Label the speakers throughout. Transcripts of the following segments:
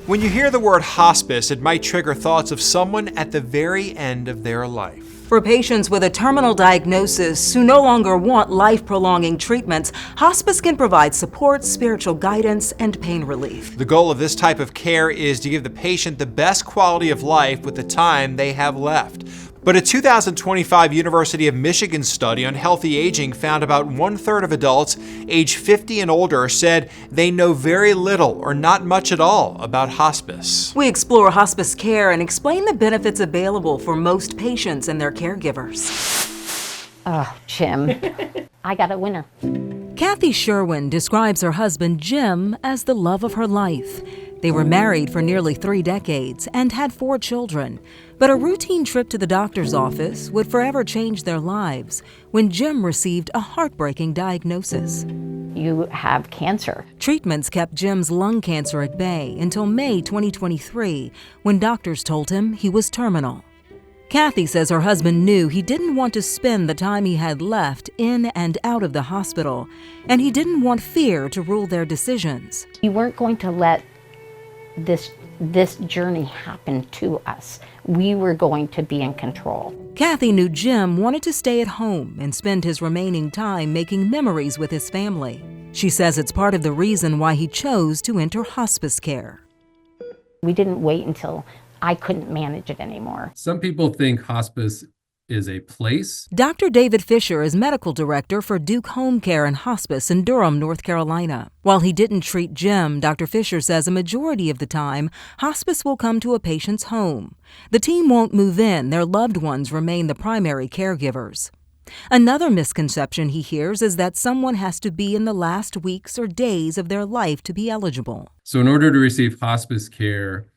Speaker 1: When you hear the word hospice, it might trigger thoughts of someone at the very end of their life.
Speaker 2: For patients with a terminal diagnosis who no longer want life-prolonging treatments, hospice can provide support, spiritual guidance, and pain relief.
Speaker 1: The goal of this type of care is to give the patient the best quality of life with the time they have left. But a 2025 University of Michigan study on healthy aging found about 1/3 of adults age 50 and older said they know very little or not much at all about hospice.
Speaker 2: We explore hospice care and explain the benefits available for most patients and their caregivers.
Speaker 3: Oh, Jim, I got a winner.
Speaker 2: Kathy Sherwin describes her husband, Jim, as the love of her life. They were married for nearly 3 decades and had 4 children. But a routine trip to the doctor's office would forever change their lives when Jim received a heartbreaking diagnosis.
Speaker 3: You have cancer.
Speaker 2: Treatments kept Jim's lung cancer at bay until May 2023, when doctors told him he was terminal. Kathy says her husband knew he didn't want to spend the time he had left in and out of the hospital, and he didn't want fear to rule their decisions.
Speaker 3: You weren't going to let this journey happen to us. We were going to be in control.
Speaker 2: Kathy knew Jim wanted to stay at home and spend his remaining time making memories with his family. She says it's part of the reason why he chose to enter hospice care.
Speaker 3: We didn't wait until I couldn't manage it anymore.
Speaker 4: Some people think hospice is a place.
Speaker 2: Dr. David Fisher is medical director for Duke Home Care and Hospice in Durham, North Carolina. While he didn't treat Jim, Dr. Fisher says a majority of the time, hospice will come to a patient's home. The team won't move in. Their loved ones remain the primary caregivers. Another misconception he hears is that someone has to be in the last weeks or days of their life to be eligible.
Speaker 4: So in order to receive hospice care,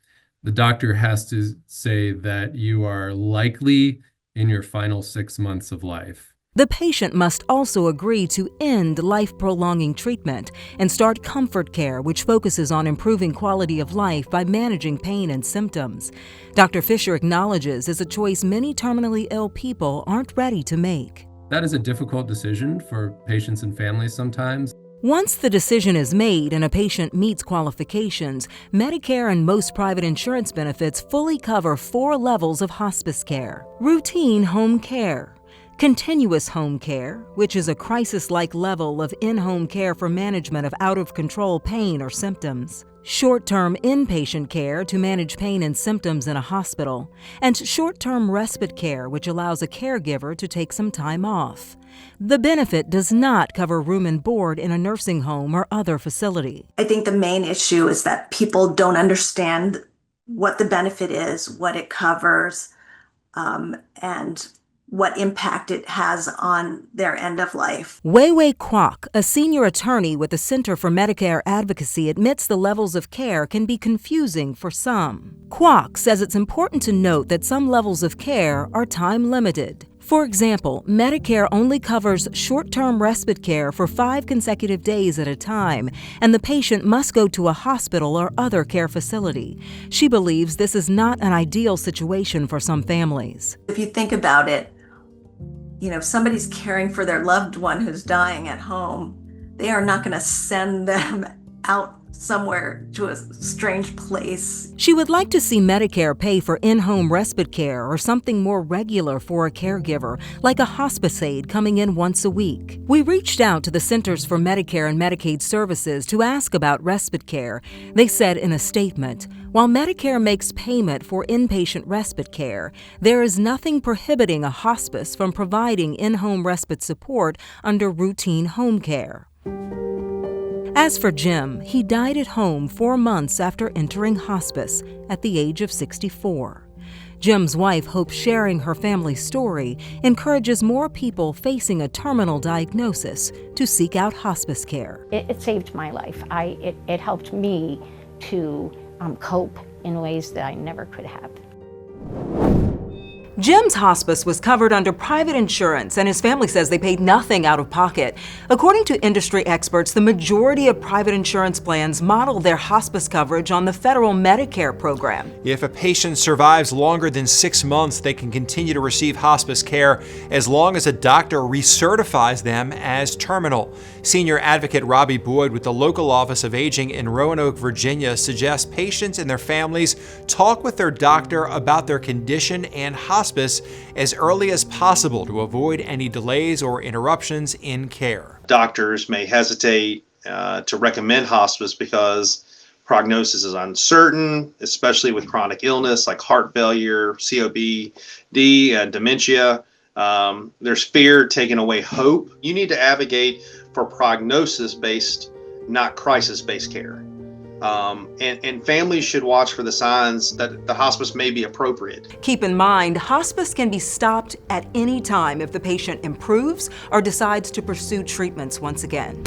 Speaker 4: the doctor has to say that you are likely in your final 6 months of life.
Speaker 2: The patient must also agree to end life-prolonging treatment and start comfort care, which focuses on improving quality of life by managing pain and symptoms. Dr. Fisher acknowledges it's a choice many terminally ill people aren't ready to make.
Speaker 4: That is a difficult decision for patients and families sometimes.
Speaker 2: Once the decision is made and a patient meets qualifications, Medicare and most private insurance benefits fully cover 4 levels of hospice care. Routine home care, continuous home care, which is a crisis-like level of in-home care for management of out-of-control pain or symptoms. Short-term inpatient care to manage pain and symptoms in a hospital, and short-term respite care, which allows a caregiver to take some time off. The benefit does not cover room and board in a nursing home or other facility.
Speaker 5: I think the main issue is that people don't understand what the benefit is, what it covers, and what impact it has on their end of life.
Speaker 2: Wei Kwok, a senior attorney with the Center for Medicare Advocacy, admits the levels of care can be confusing for some. Kwok says it's important to note that some levels of care are time-limited. For example, Medicare only covers short-term respite care for 5 consecutive days at a time, and the patient must go to a hospital or other care facility. She believes this is not an ideal situation for some families.
Speaker 5: If you think about it, if somebody's caring for their loved one who's dying at home, they are not going to send them out somewhere to a strange place.
Speaker 2: She would like to see Medicare pay for in-home respite care or something more regular for a caregiver, like a hospice aide coming in once a week. We reached out to the Centers for Medicare and Medicaid Services to ask about respite care. They said in a statement, while Medicare makes payment for inpatient respite care, there is nothing prohibiting a hospice from providing in-home respite support under routine home care. As for Jim, he died at home 4 months after entering hospice at the age of 64. Jim's wife hopes sharing her family's story encourages more people facing a terminal diagnosis to seek out hospice care.
Speaker 3: It saved my life. It helped me to cope in ways that I never could have.
Speaker 2: Jim's hospice was covered under private insurance, and his family says they paid nothing out of pocket. According to industry experts, the majority of private insurance plans model their hospice coverage on the federal Medicare program.
Speaker 1: If a patient survives longer than 6 months, they can continue to receive hospice care as long as a doctor recertifies them as terminal. Senior advocate Robbie Boyd with the local Office of Aging in Roanoke, Virginia, suggests patients and their families talk with their doctor about their condition and hospice as early as possible to avoid any delays or interruptions in care.
Speaker 6: Doctors may hesitate to recommend hospice because prognosis is uncertain, especially with chronic illness like heart failure, COPD, and dementia. There's fear taking away hope. You need to advocate for prognosis-based, not crisis-based care. And families should watch for the signs that the hospice may be appropriate.
Speaker 2: Keep in mind, hospice can be stopped at any time if the patient improves or decides to pursue treatments once again.